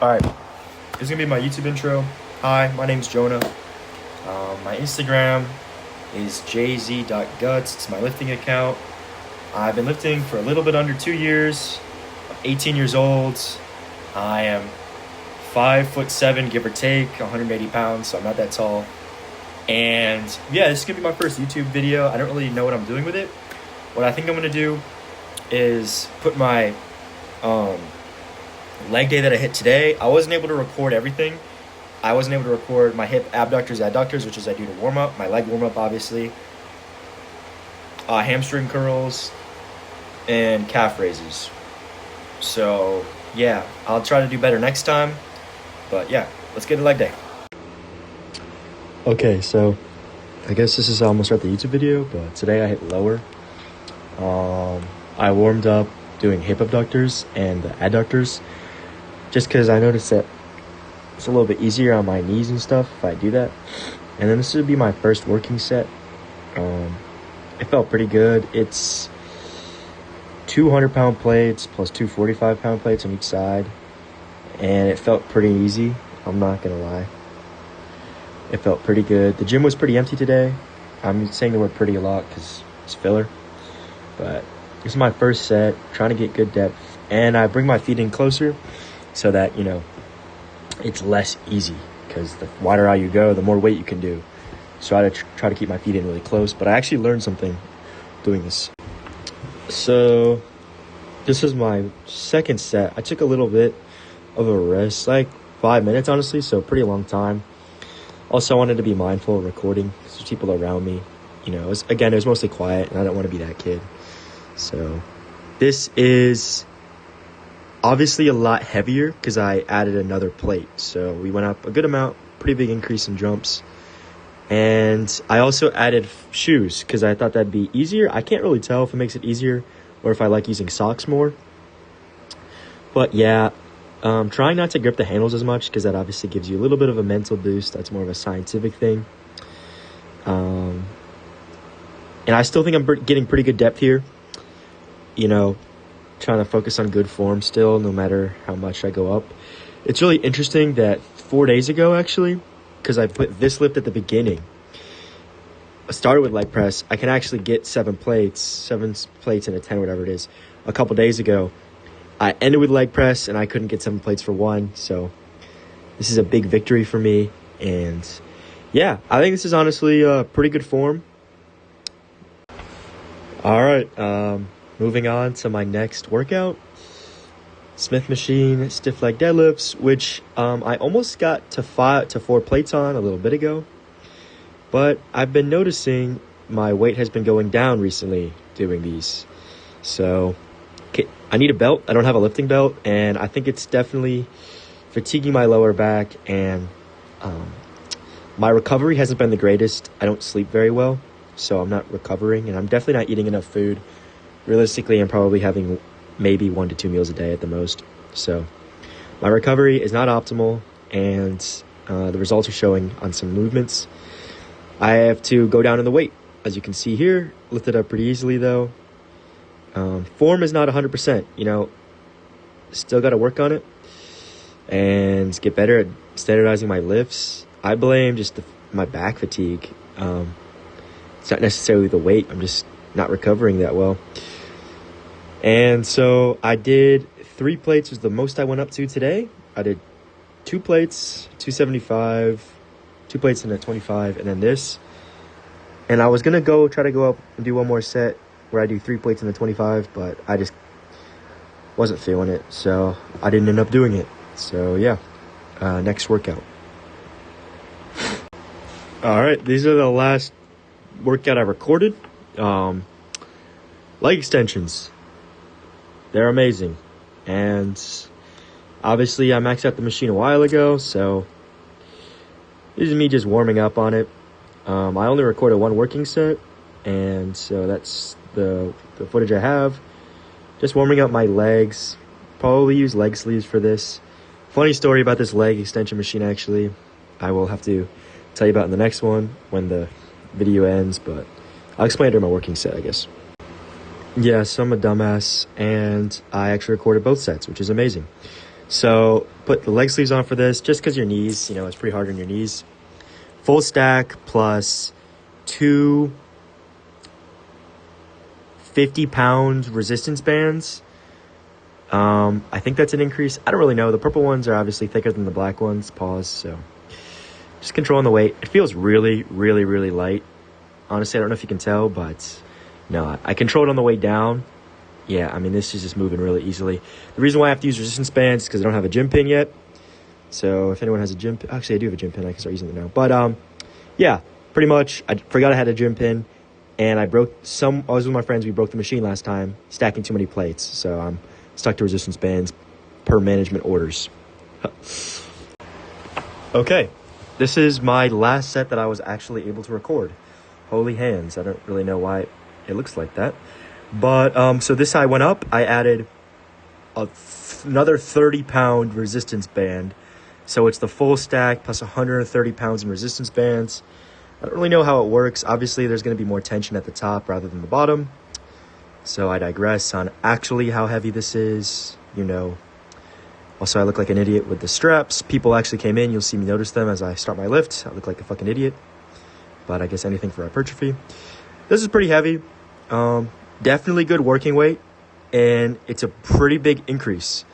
Alright, this is gonna be my YouTube intro. Hi, my name's Jonah. My Instagram is jz.guts. It's my lifting account. I've been lifting for a little bit under 2 years. I'm 18 years old. I am 5'7", give or take, 180 pounds, so I'm not that tall. And yeah, this is gonna be my first YouTube video. I don't really know what I'm doing with it. What I think I'm gonna do is put my leg day that I hit today. I wasn't able to record everything. I wasn't able to record my hip abductors, adductors, which is I do to warm up, my leg warm up, obviously, hamstring curls, and calf raises. So yeah, I'll try to do better next time. But yeah, let's get a leg day. Okay, so I guess this is almost at the YouTube video, but today I hit lower. I warmed up doing hip abductors and the adductors, just because I noticed that it's a little bit easier on my knees and stuff if I do that. And then this would be my first working set. It felt pretty good. It's 200-pound plates plus two 45-pound plates on each side, and it felt pretty easy. I'm not gonna lie. It felt pretty good. The gym was pretty empty today. I'm saying the word pretty a lot because it's filler. But this is my first set, trying to get good depth. And I bring my feet in closer so that, it's less easy. Because the wider out you go, the more weight you can do. So I try to keep my feet in really close. But I actually learned something doing this. So this is my second set. I took a little bit of a rest, like 5 minutes, honestly. So pretty long time. Also, I wanted to be mindful of recording because there's people around me. It was mostly quiet, and I don't want to be that kid. So this is obviously a lot heavier because I added another plate. So we went up a good amount, pretty big increase in jumps. And I also added shoes because I thought that'd be easier. I can't really tell if it makes it easier or if I like using socks more. But yeah. Trying not to grip the handles as much because that obviously gives you a little bit of a mental boost. That's more of a scientific thing. And I still think I'm getting pretty good depth here. Trying to focus on good form still, no matter how much I go up. It's really interesting that 4 days ago, actually, because I put this lift at the beginning. I started with leg press. I can actually get 7 plates and a 10, whatever it is, a couple days ago. I ended with leg press, and I couldn't get 7 plates for 1. So this is a big victory for me. And yeah, I think this is honestly a pretty good form. All right, moving on to my next workout. Smith machine, stiff leg deadlifts, which I almost got to 4 plates on a little bit ago. But I've been noticing my weight has been going down recently doing these. So I need a belt. I don't have a lifting belt, and I think it's definitely fatiguing my lower back, and my recovery hasn't been the greatest. I don't sleep very well, so I'm not recovering, and I'm definitely not eating enough food. Realistically, I'm probably having maybe 1 to 2 meals a day at the most. So my recovery is not optimal, and the results are showing on some movements. I have to go down in the weight. As you can see here, lifted up pretty easily, though. Form is not 100%, still got to work on it and get better at standardizing my lifts. I blame just my back fatigue. It's not necessarily the weight. I'm just not recovering that well. And so I did 3 plates was the most I went up to today. I did 2 plates, 275, 2 plates and a 25, and then this. And I was going to try to go up and do one more set where I do 3 plates in the 25, but I just wasn't feeling it, so I didn't end up doing it. So yeah, next workout. All right, these are the last workout I recorded. Leg extensions, they're amazing, and obviously I maxed out the machine a while ago, so this is me just warming up on it. I only recorded 1 working set, and so that's the footage I have. Just warming up my legs. Probably use leg sleeves for this. Funny story about this leg extension machine, actually. I will have to tell you about in the next one when the video ends, but I'll explain it during my working set, I guess. Yeah, so I'm a dumbass, and I actually recorded both sets, which is amazing. So put the leg sleeves on for this, just because your knees, it's pretty hard on your knees. Full stack plus two 50-pound resistance bands. I think that's an increase. I don't really know. The purple ones are obviously thicker than the black ones. Pause. So just controlling the weight. It feels really, really, really light. Honestly, I don't know if you can tell, but no, I controlled on the way down. Yeah, I mean, this is just moving really easily. The reason why I have to use resistance bands is because I don't have a gym pin yet. So if anyone has a gym pin, actually I do have a gym pin. I can start using it now. But yeah, pretty much. I forgot I had a gym pin, and I was with my friends. We broke the machine last time, stacking too many plates. So I'm stuck to resistance bands per management orders. Okay, this is my last set that I was actually able to record. Holy hands! I don't really know why it looks like that. But so this I went up. I added another 30-pound resistance band. So it's the full stack plus 130 pounds in resistance bands. I don't really know how it works. Obviously, there's going to be more tension at the top rather than the bottom. So I digress on actually how heavy this is. Also, I look like an idiot with the straps. People actually came in. You'll see me notice them as I start my lift. I look like a fucking idiot. But I guess anything for hypertrophy. This is pretty heavy. Definitely good working weight. And it's a pretty big increase.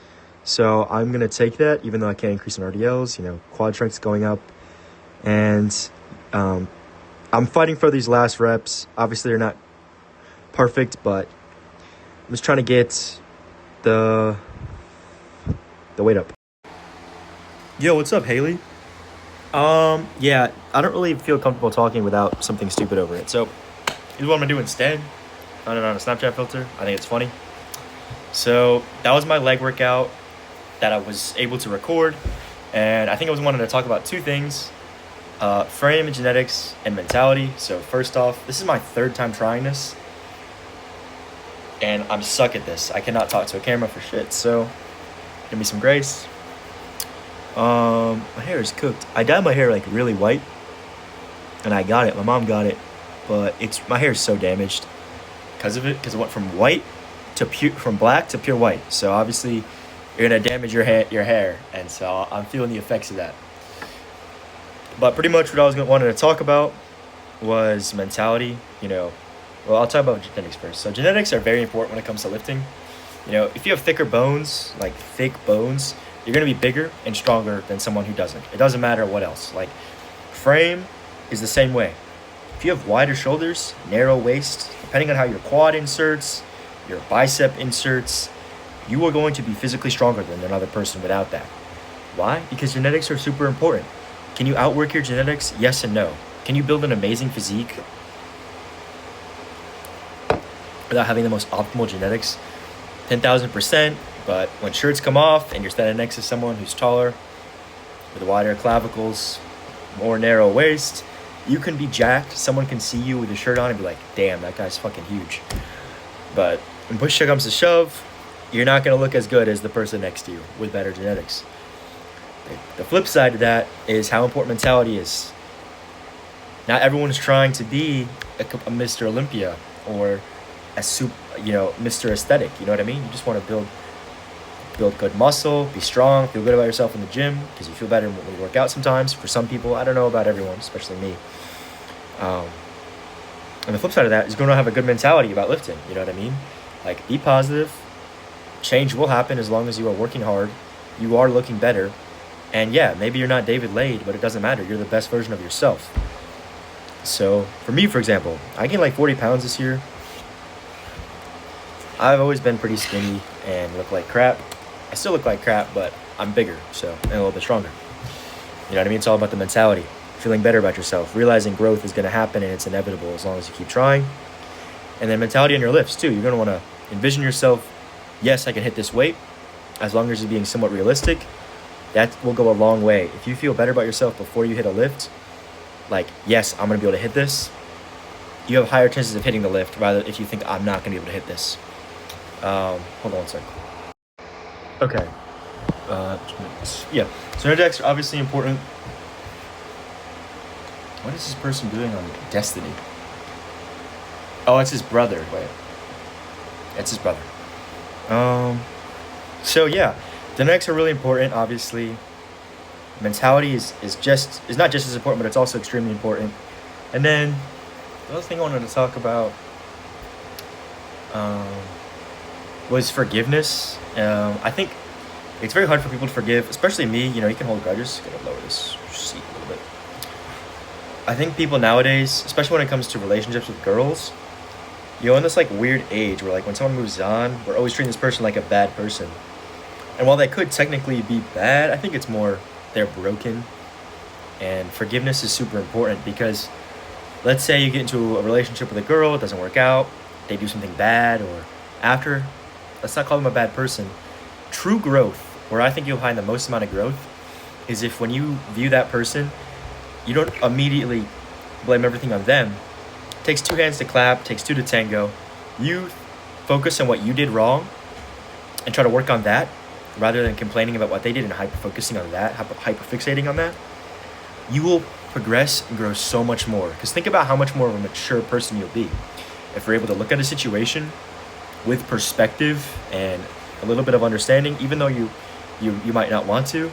So I'm going to take that, even though I can't increase in RDLs. Quad strength's going up. And I'm fighting for these last reps. Obviously, they're not perfect, but I'm just trying to get the weight up. Yo, what's up, Haley? Yeah, I don't really feel comfortable talking without something stupid over it. So here's what I'm going to do instead. On a Snapchat filter. I think it's funny. So that was my leg workout that I was able to record. And I think I was wanting to talk about two things. Frame and genetics and mentality. So first off, this is my third time trying this. And I'm stuck at this. I cannot talk to a camera for shit. So give me some grace. My hair is cooked. I dyed my hair like really white. And I got it. My mom got it. But my hair is so damaged because of it. Because it went from from black to pure white. So obviously you're gonna damage your hair. And so I'm feeling the effects of that. But pretty much what I was wanted to talk about was mentality. Well, I'll talk about genetics first. So genetics are very important when it comes to lifting. If you have thicker bones, like thick bones, you're going to be bigger and stronger than someone who doesn't. It doesn't matter what else. Like frame is the same way. If you have wider shoulders, narrow waist, depending on how your quad inserts, your bicep inserts, you are going to be physically stronger than another person without that. Why? Because genetics are super important. Can you outwork your genetics? Yes and no. Can you build an amazing physique without having the most optimal genetics? 10,000%. But when shirts come off and you're standing next to someone who's taller, with wider clavicles, more narrow waist, you can be jacked. Someone can see you with a shirt on and be like, damn, that guy's fucking huge. But when push comes to shove, you're not going to look as good as the person next to you with better genetics. The flip side to that is how important mentality is. Not everyone is trying to be a Mr. Olympia or Mr. Aesthetic. You know what I mean? You just want to build good muscle, be strong, feel good about yourself in the gym because you feel better when you work out sometimes. For some people, I don't know about everyone, especially me. And the flip side of that is going to have a good mentality about lifting. You know what I mean? Like, be positive. Change will happen as long as you are working hard. You are looking better. And yeah, maybe you're not David Lade, but it doesn't matter. You're the best version of yourself. So for me, for example, I gained like 40 pounds this year. I've always been pretty skinny and look like crap. I still look like crap, but I'm bigger, and a little bit stronger. You know what I mean? It's all about the mentality. Feeling better about yourself. Realizing growth is going to happen and it's inevitable as long as you keep trying. And then mentality on your lifts, too. You're going to want to envision yourself, yes, I can hit this weight, as long as you're being somewhat realistic. That will go a long way. If you feel better about yourself before you hit a lift, like, yes, I'm going to be able to hit this, you have higher chances of hitting the lift, rather if you think I'm not going to be able to hit this. Hold on one second. Okay. Yeah. So interjects are obviously important. What is this person doing on Destiny? Oh, it's his brother. Wait. It's his brother. So yeah, Dynamics are really important, obviously. Mentality is not just as important, but it's also extremely important. And then the other thing I wanted to talk about um, was forgiveness. I think it's very hard for people to forgive, especially me. You know, you can hold grudges. Gonna lower this seat a little bit. I think people nowadays, especially when it comes to relationships with girls, you're in this like weird age where like when someone moves on, we're always treating this person like a bad person. And while they could technically be bad, I think it's more they're broken. And forgiveness is super important because let's say you get into a relationship with a girl, it doesn't work out, they do something bad, or after, let's not call them a bad person. True growth, where I think you'll find the most amount of growth, is if when you view that person, you don't immediately blame everything on them. It takes two hands to clap, takes two to tango. You focus on what you did wrong and try to work on that rather than complaining about what they did and hyper focusing on that, hyper fixating on that. You will progress and grow so much more. Because think about how much more of a mature person you'll be if you're able to look at a situation with perspective and a little bit of understanding, even though you might not want to.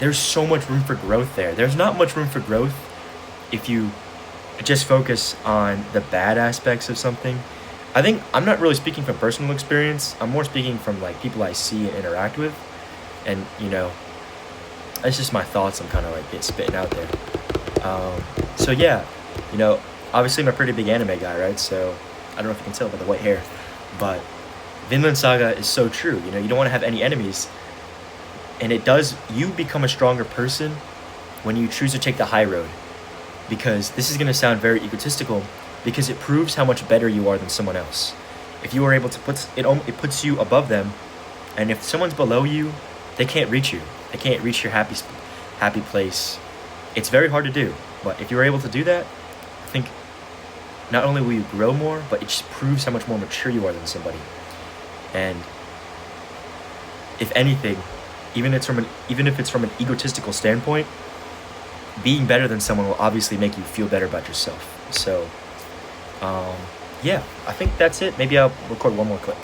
There's so much room for growth there. There's not much room for growth if you just focus on the bad aspects of something. I think I'm not really speaking from personal experience. I'm more speaking from like people I see and interact with, and it's just my thoughts. I'm kind of like spitting out there. So yeah, obviously I'm a pretty big anime guy, right? So I don't know if you can tell by the white hair, but Vinland Saga is so true. You don't want to have any enemies, and it does. You become a stronger person when you choose to take the high road, because this is going to sound very egotistical, because it proves how much better you are than someone else. If you are able to it puts you above them, and if someone's below you, they can't reach you. They can't reach your happy place. It's very hard to do, but if you're able to do that, I think not only will you grow more, but it just proves how much more mature you are than somebody. And if anything, even if it's from an egotistical standpoint, being better than someone will obviously make you feel better about yourself. So, yeah, I think that's it. Maybe I'll record one more clip.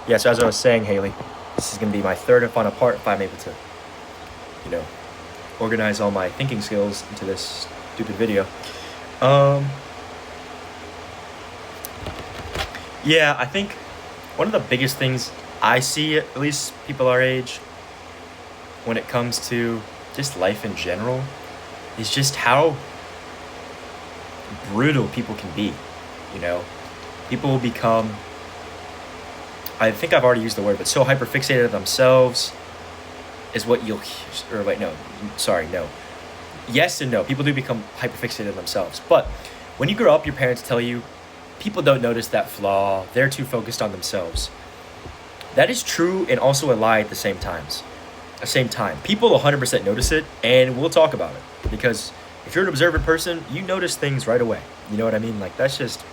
Yeah, so as I was saying, Haley, this is going to be my third and final part if I'm able to, organize all my thinking skills into this stupid video. Yeah, I think one of the biggest things I see, at least people our age, when it comes to just life in general, is just how brutal people can be. People will become, I think I've already used the word, but so hyper fixated on themselves is what you'll, or wait, no, sorry, no. Yes and no. People do become hyper fixated on themselves. But when you grow up, your parents tell you, people don't notice that flaw. They're too focused on themselves. That is true and also a lie at the same time. People 100% notice it, and we'll talk about it. Because if you're an observant person, you notice things right away. You know what I mean? Like, that's just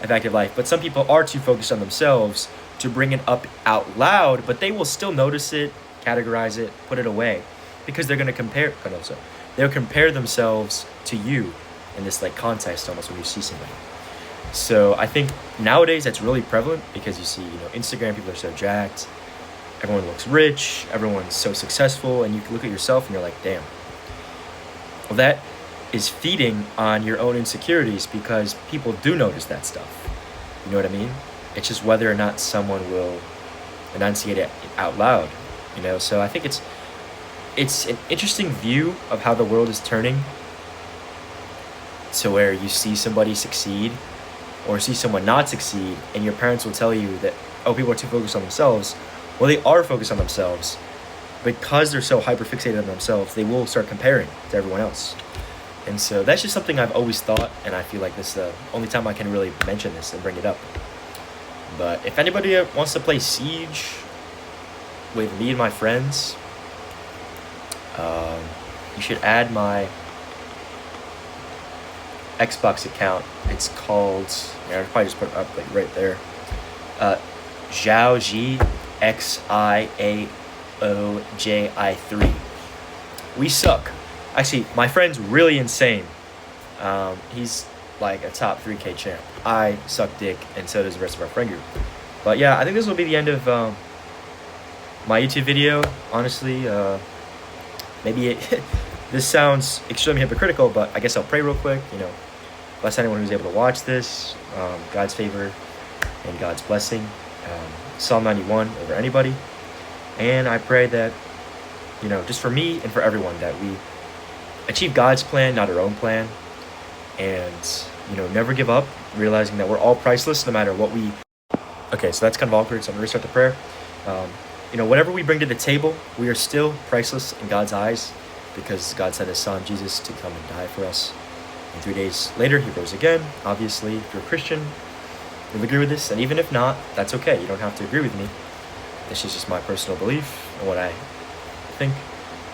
a fact of life. But some people are too focused on themselves to bring it up out loud, but they will still notice it, categorize it, put it away, because they're going to compare. They'll compare themselves to you in this like context almost when you see somebody. So I think nowadays that's really prevalent because you see, Instagram, people are so jacked. Everyone looks rich. Everyone's so successful. And you can look at yourself and you're like, damn. Well, that is feeding on your own insecurities because people do notice that stuff. You know what I mean? It's just whether or not someone will enunciate it out loud, So I think it's an interesting view of how the world is turning to where you see somebody succeed or see someone not succeed, and your parents will tell you that, oh, people are too focused on themselves. Well, they are focused on themselves. Because they're so hyper-fixated on themselves, they will start comparing to everyone else. And so that's just something I've always thought, and I feel like this is the only time I can really mention this and bring it up. But if anybody wants to play Siege with me and my friends, you should add my Xbox account. It's called, I'll probably just put it up like right there. Xiaoji XIAOJI3. We suck. Actually, my friend's really insane. He's like a top 3K champ. I suck dick, and so does the rest of our friend group. But yeah, I think this will be the end of my YouTube video, honestly, this sounds extremely hypocritical, but I guess I'll pray real quick. Bless anyone who's able to watch this. God's favor and God's blessing. Psalm 91 over anybody. And I pray that, just for me and for everyone, that we achieve God's plan, not our own plan. And, never give up, realizing that we're all priceless no matter what we... Okay, so that's kind of awkward, so I'm going to restart the prayer. Whatever we bring to the table, we are still priceless in God's eyes, because God sent his son, Jesus, to come and die for us. And 3 days later, he rose again. Obviously, if you're a Christian, you'll agree with this. And even if not, that's okay. You don't have to agree with me. This is just my personal belief and what I think.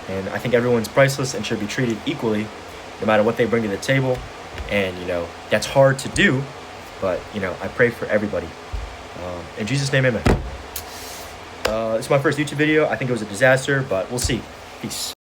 And I think everyone's priceless and should be treated equally, no matter what they bring to the table. And, that's hard to do, but, I pray for everybody. In Jesus' name, amen. This is my first YouTube video. I think it was a disaster, but we'll see. Peace.